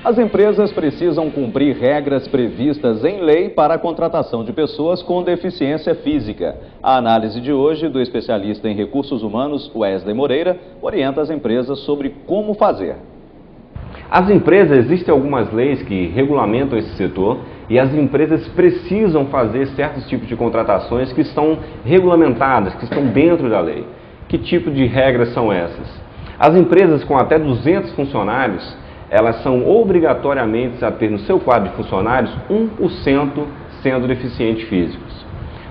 As empresas precisam cumprir regras previstas em lei para a contratação de pessoas com deficiência física. A análise de hoje do especialista em recursos humanos, Wesley Moreira, orienta as empresas sobre como fazer. As empresas, existem algumas leis que regulamentam esse setor e as empresas precisam fazer certos tipos de contratações que estão regulamentadas, que estão dentro da lei. Que tipo de regras são essas? As empresas com até 200 funcionários, elas são obrigatoriamente a ter no seu quadro de funcionários 1% sendo deficientes físicos.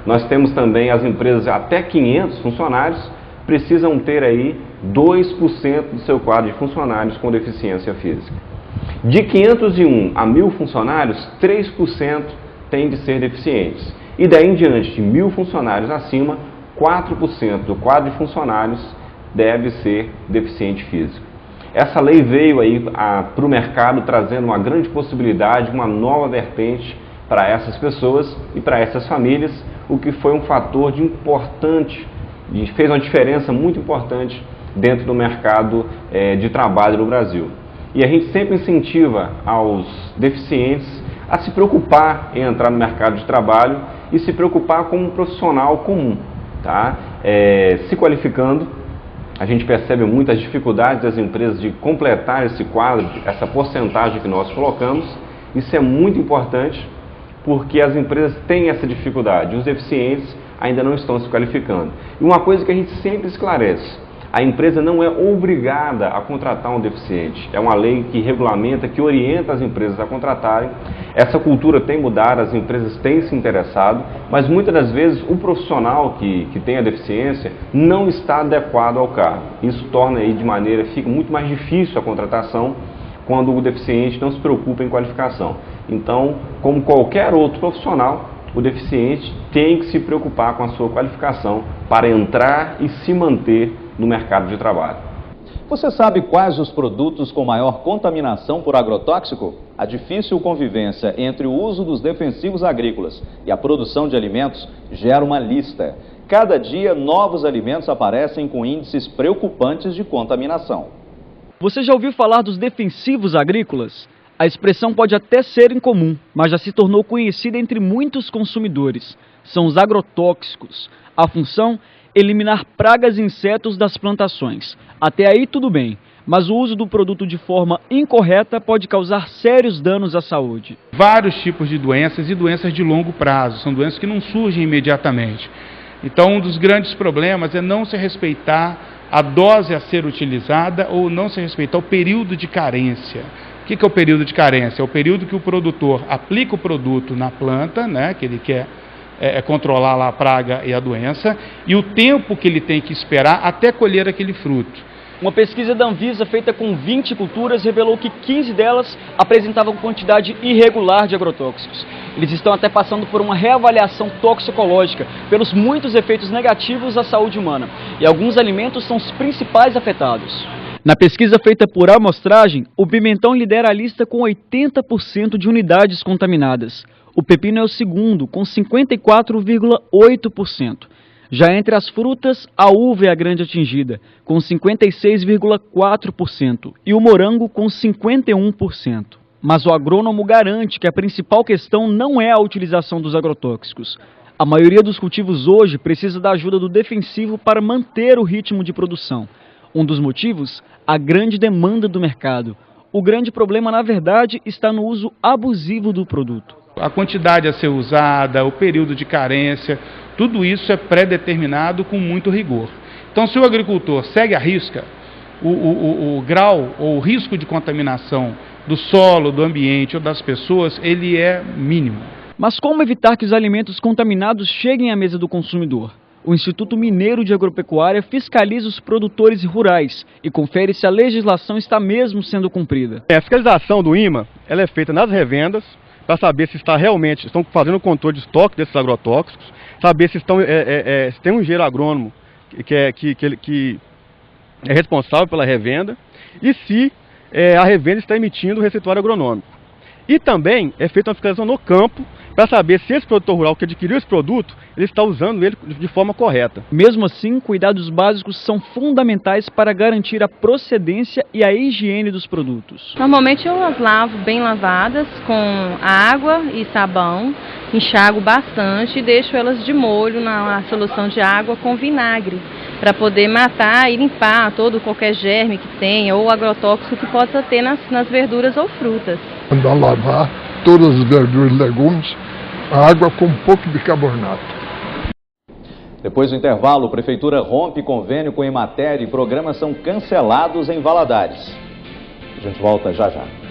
Nós temos também as empresas até 500 funcionários, precisam ter aí 2% do seu quadro de funcionários com deficiência física. De 501 a 1.000 funcionários, 3% têm de ser deficientes. E daí em diante, de 1.000 funcionários acima, 4% do quadro de funcionários deve ser deficiente físico. Essa lei veio aí para o mercado trazendo uma grande possibilidade, uma nova vertente para essas pessoas e para essas famílias, o que foi um fator importante e fez uma diferença muito importante dentro do mercado de trabalho no Brasil. E a gente sempre incentiva aos deficientes a se preocupar em entrar no mercado de trabalho e se preocupar como um profissional comum, tá? Se qualificando. A gente percebe muitas dificuldades das empresas de completar esse quadro, essa porcentagem que nós colocamos. Isso é muito importante porque as empresas têm essa dificuldade, os deficientes ainda não estão se qualificando. E uma coisa que a gente sempre esclarece, a empresa não é obrigada a contratar um deficiente. É uma lei que regulamenta, que orienta as empresas a contratarem. Essa cultura tem mudado, as empresas têm se interessado, mas muitas das vezes o profissional que tem a deficiência não está adequado ao cargo. Isso torna aí fica muito mais difícil a contratação quando o deficiente não se preocupa em qualificação. Então, como qualquer outro profissional, o deficiente tem que se preocupar com a sua qualificação para entrar e se manter no mercado de trabalho. Você sabe quais os produtos com maior contaminação por agrotóxico? A difícil convivência entre o uso dos defensivos agrícolas e a produção de alimentos gera uma lista. Cada dia, novos alimentos aparecem com índices preocupantes de contaminação. Você já ouviu falar dos defensivos agrícolas? A expressão pode até ser incomum, mas já se tornou conhecida entre muitos consumidores. São os agrotóxicos. A função? Eliminar pragas e insetos das plantações. Até aí tudo bem, mas o uso do produto de forma incorreta pode causar sérios danos à saúde. Vários tipos de doenças e doenças de longo prazo, são doenças que não surgem imediatamente. Então um dos grandes problemas é não se respeitar a dose a ser utilizada ou não se respeitar o período de carência. O que é o período de carência? É o período que o produtor aplica o produto na planta, né, que ele quer controlar lá a praga e a doença, e o tempo que ele tem que esperar até colher aquele fruto. Uma pesquisa da Anvisa feita com 20 culturas revelou que 15 delas apresentavam quantidade irregular de agrotóxicos. Eles estão até passando por uma reavaliação toxicológica pelos muitos efeitos negativos à saúde humana, e alguns alimentos são os principais afetados. Na pesquisa feita por amostragem, o pimentão lidera a lista com 80% de unidades contaminadas. O pepino é o segundo, com 54,8%. Já entre as frutas, a uva é a grande atingida, com 56,4%, e o morango com 51%. Mas o agrônomo garante que a principal questão não é a utilização dos agrotóxicos. A maioria dos cultivos hoje precisa da ajuda do defensivo para manter o ritmo de produção. Um dos motivos, a grande demanda do mercado. O grande problema, na verdade, está no uso abusivo do produto. A quantidade a ser usada, o período de carência, tudo isso é pré-determinado com muito rigor. Então, se o agricultor segue à risca, o grau ou o risco de contaminação do solo, do ambiente ou das pessoas, ele é mínimo. Mas como evitar que os alimentos contaminados cheguem à mesa do consumidor? O Instituto Mineiro de Agropecuária fiscaliza os produtores rurais e confere se a legislação está mesmo sendo cumprida. A fiscalização do IMA ela é feita nas revendas, para saber se estão fazendo o controle de estoque desses agrotóxicos, saber se tem um engenheiro agrônomo que é responsável pela revenda e se a revenda está emitindo o receituário agronômico. E também é feita uma fiscalização no campo para saber se esse produtor rural que adquiriu esse produto, ele está usando ele de forma correta. Mesmo assim, cuidados básicos são fundamentais para garantir a procedência e a higiene dos produtos. Normalmente eu as lavo bem lavadas com água e sabão, enxago bastante e deixo elas de molho na solução de água com vinagre, para poder matar e limpar qualquer germe que tenha ou agrotóxico que possa ter nas verduras ou frutas. Mandar lavar todas as verduras e legumes, a água com um pouco de bicarbonato. Depois do intervalo, a Prefeitura rompe convênio com a Emater e programas são cancelados em Valadares. A gente volta já já.